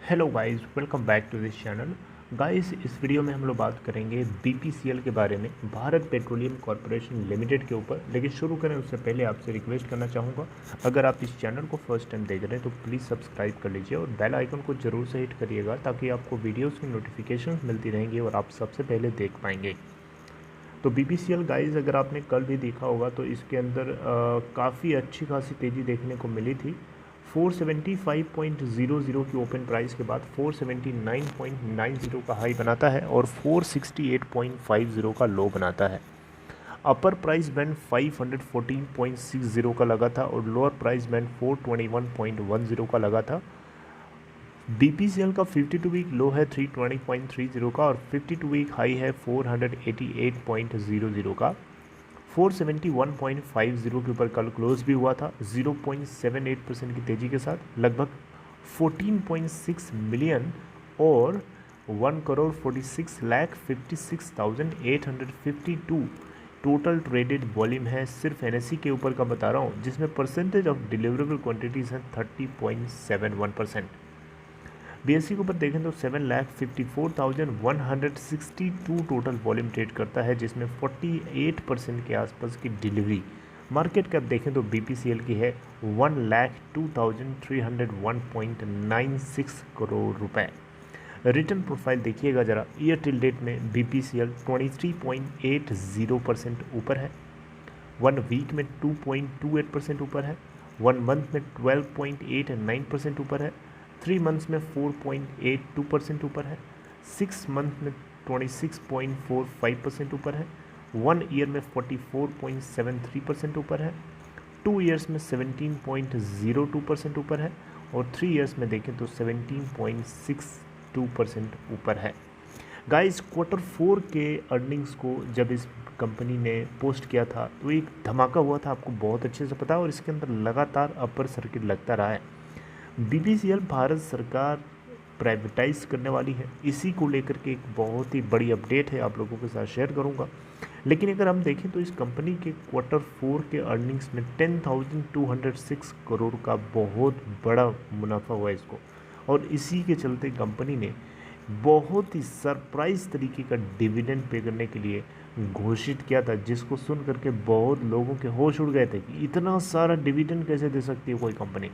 Hello guys, welcome back to this channel. Guys, इस video में हम लोग बात करेंगे बीपीसीएल के बारे में, भारत पेट्रोलियम कॉरपोरेशन लिमिटेड के ऊपर। लेकिन शुरू करें उससे पहले आपसे रिक्वेस्ट करना चाहूँगा, अगर आप इस चैनल को फर्स्ट टाइम देख रहे हैं तो प्लीज़ सब्सक्राइब कर लीजिए और बेल आइकन को ज़रूर से हिट करिएगा ताकि आपको वीडियोज़ की नोटिफिकेशन मिलती रहेंगी और आप सबसे पहले देख पाएंगे। तो बीपीसीएल गाइस, अगर आपने कल भी देखा होगा तो इसके अंदर काफ़ी अच्छी खासी तेज़ी देखने को मिली थी। 475.00 की ओपन प्राइस के बाद 479.90 का हाई बनाता है और 468.50 का लो बनाता है। अपर प्राइस बैंड 514.60 का लगा था और लोअर प्राइस बैंड 421.10 का लगा था। बीपीसीएल का 52 वीक लो है 320.30 का और 52 वीक हाई है 488.00 का। 471.50 के ऊपर कल क्लोज भी हुआ था 0.78% की तेज़ी के साथ, लगभग 14.6 मिलियन और 1,46,56,852 टोटल ट्रेडेड वॉल्यूम है। सिर्फ एनएससी के ऊपर का बता रहा हूँ, जिसमें परसेंटेज ऑफ डिलीवरेबल क्वांटिटीज़ हैं 30.71%। बीएससी के ऊपर देखें तो 7,54,162 टोटल वॉल्यूम ट्रेड करता है, जिसमें 48% के आसपास की डिलीवरी। मार्केट कैप देखें तो बीपीसीएल की है 1,02,301.96 करोड़ रुपए। रिटर्न प्रोफाइल देखिएगा ज़रा, ईयर टिल डेट में बीपीसीएल 23.80% ऊपर है, 1 वीक में 2.28% ऊपर है, 1 मंथ में 12.89% ऊपर है, 3 मंथ्स में 4.82% ऊपर है, 6 मंथ में 26.45% ऊपर है, 1 ईयर में 44.73% ऊपर है, 2 ईयर्स में 17.02% ऊपर है और 3 ईयर्स में देखें तो 17.62% ऊपर है। गाइस, Q4 के अर्निंग्स को जब इस कंपनी ने पोस्ट किया था तो एक धमाका हुआ था, आपको बहुत अच्छे से पता है, और इसके अंदर लगातार अपर सर्किट लगता रहा है। बीपीसीएल भारत सरकार प्राइवेटाइज करने वाली है, इसी को लेकर के एक बहुत ही बड़ी अपडेट है, आप लोगों के साथ शेयर करूंगा। लेकिन अगर हम देखें तो इस कंपनी के Q4 के अर्निंग्स में 10,206 करोड़ का बहुत बड़ा मुनाफा हुआ इसको, और इसी के चलते कंपनी ने बहुत ही सरप्राइज तरीके का डिविडेंड पे करने के लिए घोषित किया था, जिसको सुन करके बहुत लोगों के होश उड़ गए थे कि इतना सारा डिविडेंड कैसे दे सकती है कोई कंपनी।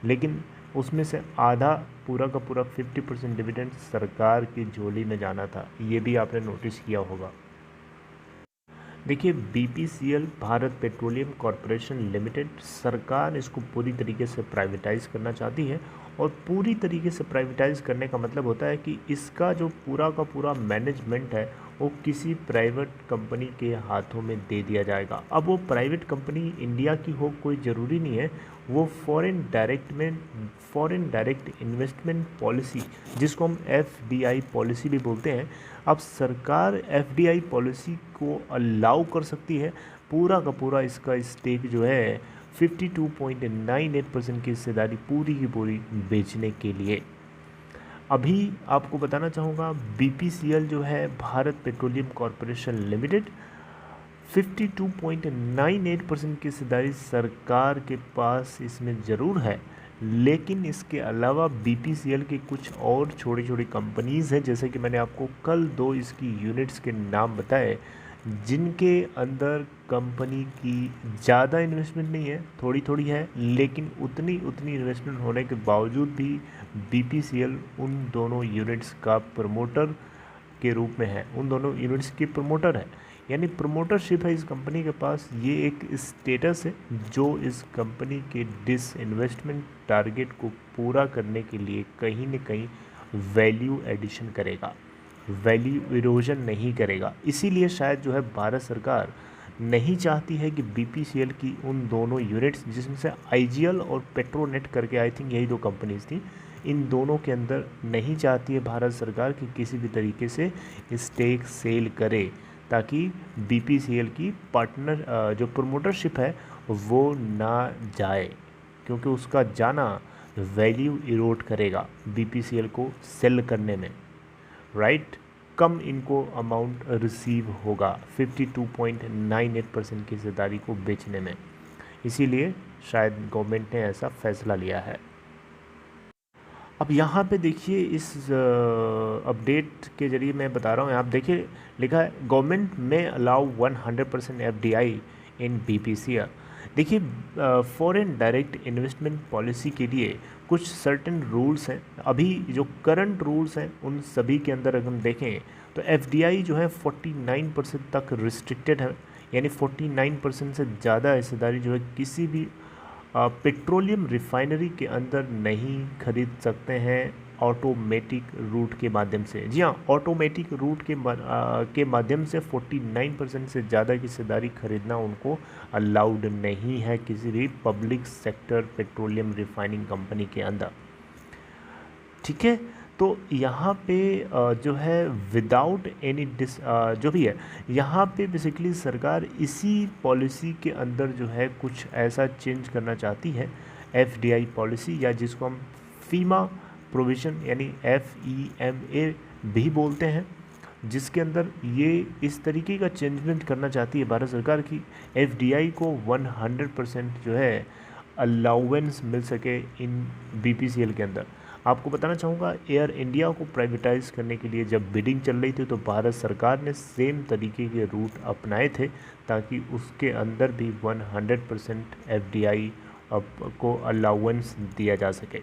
लेकिन उसमें से आधा, पूरा का पूरा 50% डिविडेंड सरकार की झोली में जाना था, ये भी आपने नोटिस किया होगा। देखिए, BPCL Bharat petroleum corporation limited, सरकार इसको पूरी तरीके से प्राइवेटाइज़ करना चाहती है, और पूरी तरीके से प्राइवेटाइज़ करने का मतलब होता है कि इसका जो पूरा का पूरा मैनेजमेंट है वो किसी प्राइवेट कंपनी के हाथों में दे दिया जाएगा। अब वो प्राइवेट कंपनी इंडिया की हो कोई ज़रूरी नहीं है, वो फॉरेन डायरेक्ट इन्वेस्टमेंट पॉलिसी, जिसको हम एफडीआई पॉलिसी भी बोलते हैं, अब सरकार एफडीआई पॉलिसी को अलाउ कर सकती है पूरा का पूरा इसका स्टेक जो है 52.98% की हिस्सेदारी पूरी की पूरी बेचने के लिए। अभी आपको बताना चाहूँगा, बीपीसीएल जो है भारत पेट्रोलियम कॉरपोरेशन लिमिटेड 52.98% की हिस्सेदारी सरकार के पास इसमें ज़रूर है, लेकिन इसके अलावा बीपीसीएल की कुछ और छोटी छोटी कंपनीज़ हैं, जैसे कि मैंने आपको कल 2 इसकी यूनिट्स के नाम बताए, जिनके अंदर कंपनी की ज़्यादा इन्वेस्टमेंट नहीं है, थोड़ी थोड़ी है, लेकिन उतनी इन्वेस्टमेंट होने के बावजूद भी बीपीसीएल उन दोनों यूनिट्स का प्रमोटर के रूप में है, उन दोनों यूनिट्स की प्रमोटर है, यानी प्रमोटरशिप है इस कंपनी के पास। ये एक स्टेटस है जो इस कंपनी के डिसइन्वेस्टमेंट टारगेट को पूरा करने के लिए कहीं न कहीं वैल्यू एडिशन करेगा, वैल्यू इरोजन नहीं करेगा। इसीलिए शायद जो है भारत सरकार नहीं चाहती है कि बीपीसीएल की उन दोनों यूनिट्स, जिसमें से आईजीएल और पेट्रोनेट करके आई थिंक यही 2 कंपनीज थी, इन दोनों के अंदर नहीं चाहती है भारत सरकार कि किसी भी तरीके से स्टेक सेल करे, ताकि बीपीसीएल की पार्टनर जो प्रमोटरशिप है वो ना जाए, क्योंकि उसका जाना वैल्यू इरोड करेगा बीपीसीएल को सेल करने में, राइट। कम इनको अमाउंट रिसीव होगा 52.98% की हिस्सेदारी को बेचने में, इसीलिए शायद गवर्नमेंट ने ऐसा फैसला लिया है। अब यहाँ पे देखिए इस अपडेट के जरिए मैं बता रहा हूँ, आप देखिए लिखा है गवर्नमेंट में अलाउ 100% एफडीआई इन बीपीसीआर। देखिए फॉरेन डायरेक्ट इन्वेस्टमेंट पॉलिसी के लिए कुछ सर्टेन रूल्स हैं। अभी जो करंट रूल्स हैं उन सभी के अंदर अगर हम देखें तो एफडीआई जो है 49% तक रिस्ट्रिक्टेड है, यानी 49% से ज़्यादा हिस्सेदारी जो है किसी भी पेट्रोलियम रिफाइनरी के अंदर नहीं खरीद सकते हैं ऑटोमेटिक रूट के माध्यम से। जी हाँ, ऑटोमेटिक रूट के माध्यम से 49% से ज़्यादा की हिस्सेदारी खरीदना उनको अलाउड नहीं है किसी भी public sector petroleum refining company के अंदर। ठीक है, तो यहाँ पे जो है विदाउट एनी जो भी है यहाँ पे बेसिकली सरकार इसी पॉलिसी के अंदर जो है कुछ ऐसा चेंज करना चाहती है, एफडीआई पॉलिसी, या जिसको हम फीमा प्रोविज़न यानी FEMA भी बोलते हैं, जिसके अंदर ये इस तरीके का चेंजमेंट करना चाहती है भारत सरकार की एफडीआई को 100% जो है अलाउंस मिल सके इन बीपीसीएल के अंदर। आपको बताना चाहूँगा एयर इंडिया को प्राइवेटाइज करने के लिए जब बिडिंग चल रही थी तो भारत सरकार ने सेम तरीके के रूट अपनाए थे ताकि उसके अंदर भी 100% एफडीआई को अलाउंस दिया जा सके।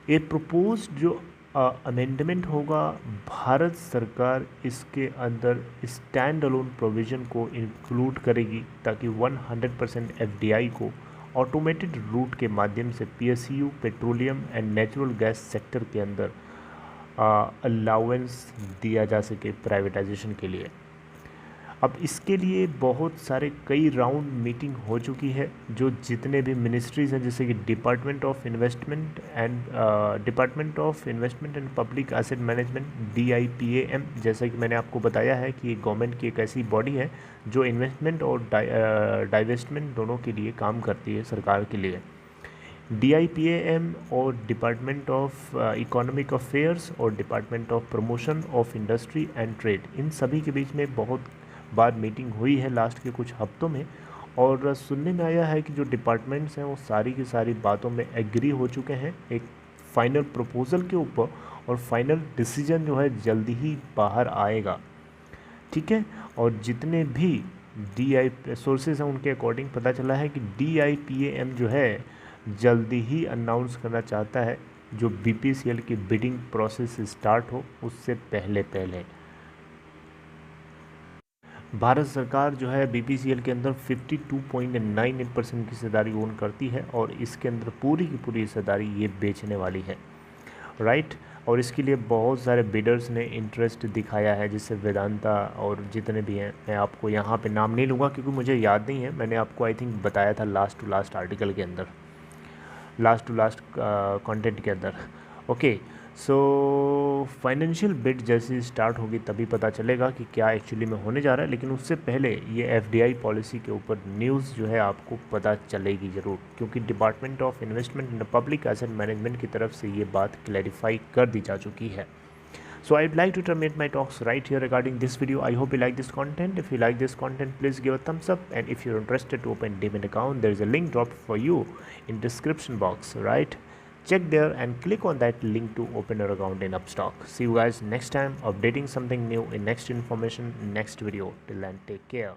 ये प्रपोज जो अमेंडमेंट होगा, भारत सरकार इसके अंदर स्टैंड अलोन प्रोविज़न को इंक्लूड करेगी ताकि 100% एफडीआई को ऑटोमेटेड रूट के माध्यम से PSU petroleum and natural gas sector के अंदर अलाउंस दिया जा सके प्राइवेटाइजेशन के लिए। अब इसके लिए बहुत सारे कई राउंड मीटिंग हो चुकी है, जो जितने भी मिनिस्ट्रीज़ हैं जैसे कि department of investment and public asset management DIPAM, जैसा कि मैंने आपको बताया है कि ये गवर्नमेंट की एक ऐसी बॉडी है जो इन्वेस्टमेंट और डाइवेस्टमेंट दोनों के लिए काम करती है सरकार के लिए। DIPAM और डिपार्टमेंट ऑफ इकोनॉमिक अफेयर्स और Department of Promotion of Industry and Trade, इन सभी के बीच में बहुत बार मीटिंग हुई है लास्ट के कुछ हफ्तों में, और सुनने में आया है कि जो डिपार्टमेंट्स हैं वो सारी की सारी बातों में एग्री हो चुके हैं एक फाइनल प्रपोज़ल के ऊपर, और फाइनल डिसीजन जो है जल्दी ही बाहर आएगा। ठीक है, और जितने भी सोर्सेज हैं उनके अकॉर्डिंग पता चला है कि DIPAM जो है जल्दी ही अनाउंस करना चाहता है जो BPCL की बिडिंग प्रोसेस स्टार्ट हो उससे पहले पहले। भारत सरकार जो है BPCL के अंदर 52.98% की हिस्सेदारी ओन करती है और इसके अंदर पूरी की पूरी हिस्सेदारी ये बेचने वाली है, राइट। और इसके लिए बहुत सारे बिडर्स ने इंटरेस्ट दिखाया है, जिससे वेदांता और जितने भी हैं, मैं आपको यहाँ पे नाम नहीं लूँगा क्योंकि मुझे याद नहीं है, मैंने आपको आई थिंक बताया था लास्ट टू लास्ट आर्टिकल के अंदर, लास्ट टू लास्ट कंटेंट के अंदर। ओके, सो फाइनेंशियल बिड जैसे स्टार्ट होगी तभी पता चलेगा कि क्या एक्चुअली में होने जा रहा है, लेकिन उससे पहले ये एफडीआई पॉलिसी के ऊपर न्यूज़ जो है आपको पता चलेगी ज़रूर, क्योंकि department of investment and public asset management की तरफ से ये बात क्लैरिफाई कर दी जा चुकी है। So I'd like to terminate my talks right here regarding this video. I hope you like this content. If you like this content, please give a thumbs up, and if you're interested to open Demat account, there is a link dropped for you in description box, right? Check there and click on that link to open your account in Upstock. See you guys next time, updating something new in next information next video. Till then, take care.